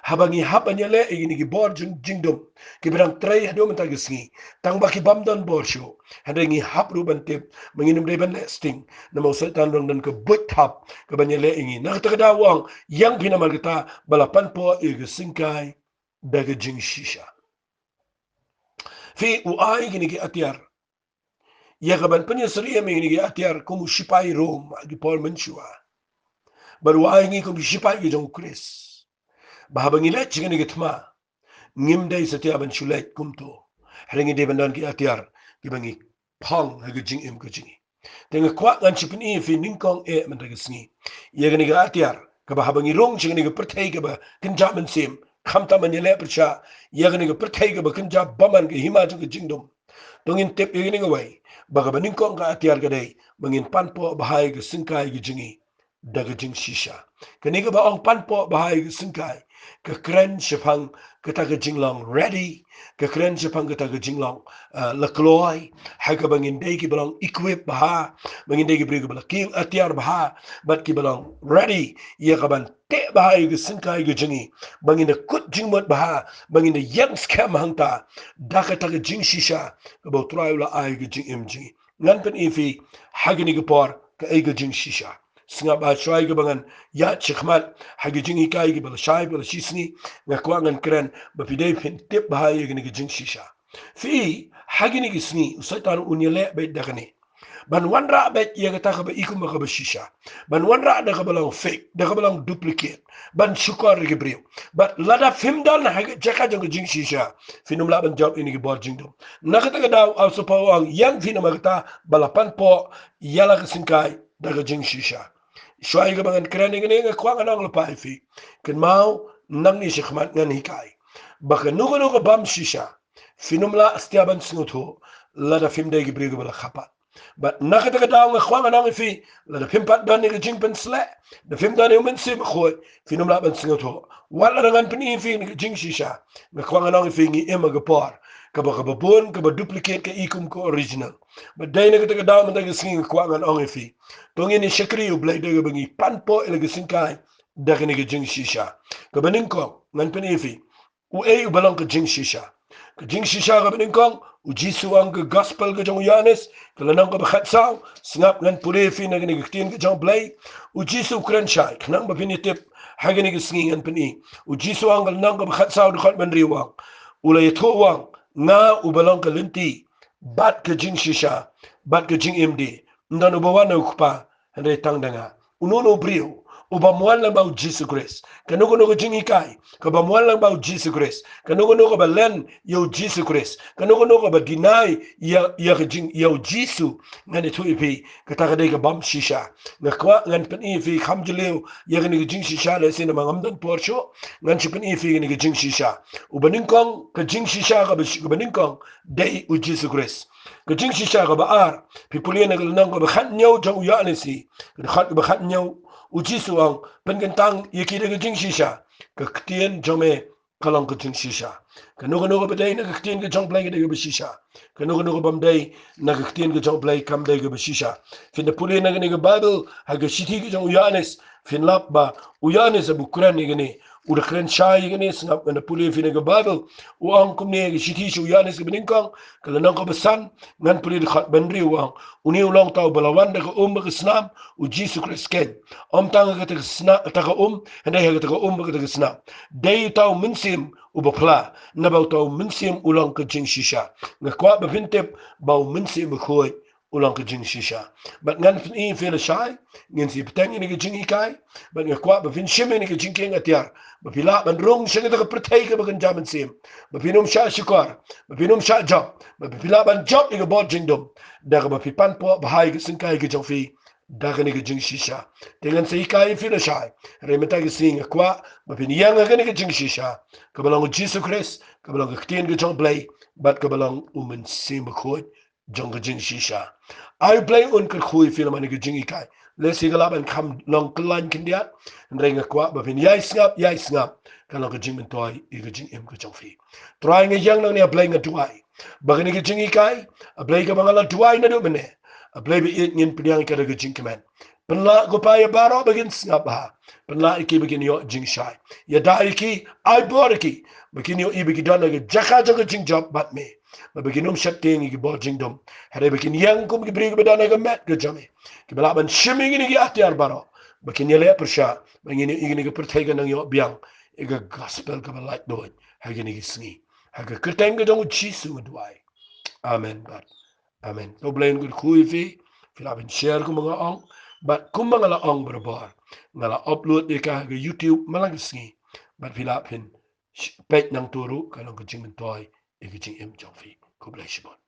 habangi habanya le igini ki bor jingdom ki berang tray hado mental gisngi tang baki bamdan bor show hadangi habru bantip menginum de ban sting na mo setan rong dan ke but hap ke banya le ingi na ta dawang yang pina marita balapan po ig singkai daga jingshisha fi uai igini ki atiar ya gaban penya sri igini ki atiar kumu shipai rom agi por menshua baru ai ngi kumu shipai gi jong kris bahabangilet chingani gitma ngimdai satia ban shulet kumto haringi de bandan ki atiar ki bangi pang ha jing im kujingi tenga kwa ngan chipni fi ningkong e man dagisni yegani ga atiar ka bahabangi rong chingani ga pyrthei ka ba kynja mynsiem khamta man yele persha yegani ga pyrthei ka ba kynja baman ga hima ga jingdom tongin tep yegani ga wai baga baningkong ga atiar ga dai mangin panpo bahai ga singkai ga jingi daga jingshisha kaniga ba ong panpo bahai ga singkai ka kren shapang kata ka jinglong ready ka kren shapang kata ka jinglong lakloi ha ka bangin dei ki belong equip baha bangin dei ki bri bala ki atiar baha bat ki belong ready ye ka ban te baha ga singkai ga jingi bangin da kut jingmot baha bangin da yang scam hangta da ka ta ka jingshisha ka bo traula ai ga jing imji ngan pen ifi hagini ga por ka ai ga jingshisha singa ba shwai ga bangan ya chikmat hagi jingi kai gi bala shai bala shisni nga kwangan kren ba pidei fin tip ba haye gi jingshisha fi hagi ni gisni usaitan unyele be dagani ban wanra bet ye ta ba ikum ba shisha ban wanra da ka balang fake da ka balang duplicate ban shukar gi brew but lada film dal hagi jaka jong jingshisha finum la ban job ini gi bor jingdom nakata ga daw au so pawang yang finum magta balapan po yala ga sinkai daga jingshisha shwai ga bangan krani ngene nga kwang anang lepai fi ken mau nang ni shikmat ngan hikai baka nugo bam shisha finumla astiaban singutho lada film de gi brigo bala khapa but nakata ka daw nga kwang anang fi lada film pat dan ni jingpen sle da film dan yumen sim khoy finumla ban singutho wala ngan pini fi ni jingshisha nga kwang anang fi ngi ema ga por ka ba bon ka ba duplicate ka ikum ko original but dai na ka daw man da sing kwang anang fi tong ini shakri u blai daga bangi panpo ila gisinkai daga ni jingshisha ka baninko ngan penifi u e u balong ka jingshisha ka baninko u jisu ang ka gospel ka jong yanes ka lanang ka bakhat saw singap ngan purefi na gani giktin ka jong blai u jisu kran shai kanang ba pinitip hagani gisingi ngan peni u jisu ang ka lanang ka bakhat saw dukhat man riwang ula yatho wang nga u balong ka linti bat ka jingshisha bat ka jing md ndano bawana ukpa hande tangdanga unono brio uba mwala ba Jesus Christ kanogo nogo jingi kai ka ba mwala ba Jesus Christ kanogo nogo ba len yo Jesus Christ kanogo nogo ba deny ya jing yo Jesus ngane tu ipi kata ka bam shisha ngakwa ngan pen ifi khamjleu ya ngani jing shisha le sina mangamdan porsho ngan chipen ifi ngani jing shisha ubaning kong ka jing shisha ka baning kong dei u Jesus Christ ka jing shisha ka ba ar pipulian na nang ba khat nyau jong ya nesi khat ba khat nyau uji suang pengentang yeki de jingshisha ka ktien jome kalang ka jingshisha ka no bedai na ktien ka jong play de shisha ka no bamdai na ktien ka jong play kam de shisha fin de puli na bible ha ga shiti ka jong yanes fin lap ba uyanes abu kuran ni gani udah keren syai gini sengap kena pulih fina ke Bible uang kumni ke siti su yanis ke beningkang kalau nang ke besan ngan pulih dekat bandri uang uni ulang tahu balawan dak ke senam uji sukres ken om tang ke senam tak ke hendak ke ke senam day tahu mynsiem ubapla na bau tahu mynsiem ulang ke jingshisha ngakwa bevintep bau mynsiem bekoi ulang ke jingshisha but ngan ni fina syai ngin si petang ini ke jingikai but ngakwa bevin shime ni ke jingking atiar bapila bandrung syang ke pyrthei ke bagan jaman sim bapinum sya syukar bapinum sya job bapila ban job ni ke bod jingdom dak bapipan po bahai ke singkai ke jofi dak ni ke jingshisha dengan seikai fina syai remeta ke sing kwa bapin yang ke ni ke jingshisha ke balang Jesus Christ ke balang ke tien ke jong play but ke balang mynsiem bekoi jong ke jingshisha I play un ke khui film ni ke jingikai les sigalaban kam long kelan kindia renga kwa bapin yai snap kalau ke jing mentoi i ke jing em ke jofi try nge yang nang ni play nge tuai bagani ke jingikai play ke bangala tuai na do mene play bi it ngin pediang ke ke jing kemen penla ko pa ya baro bagin snap ha penla iki begin yo jing shai ya da iki I bought iki begin yo i begin dona ke jaka jaka jing job bat me baginum shatting ki bo jing dom hare begin yang kum ki brig bedana ke met ke jame ki balaban shiming ni ki atiar baro bakin yele persha bangini igini ke pyrthei ke nang yo biang iga gospel ke balait doy hagini ki sngi haga kerteng ke dong chisu duai amen god amen to blain good khui fi filabin share ko mga ong but kum mga la ong berbar ngala upload de ka ke YouTube malang sngi but filapin page nang turu kalau ke jing mentoy e ke jing em jong fi ko blai shibon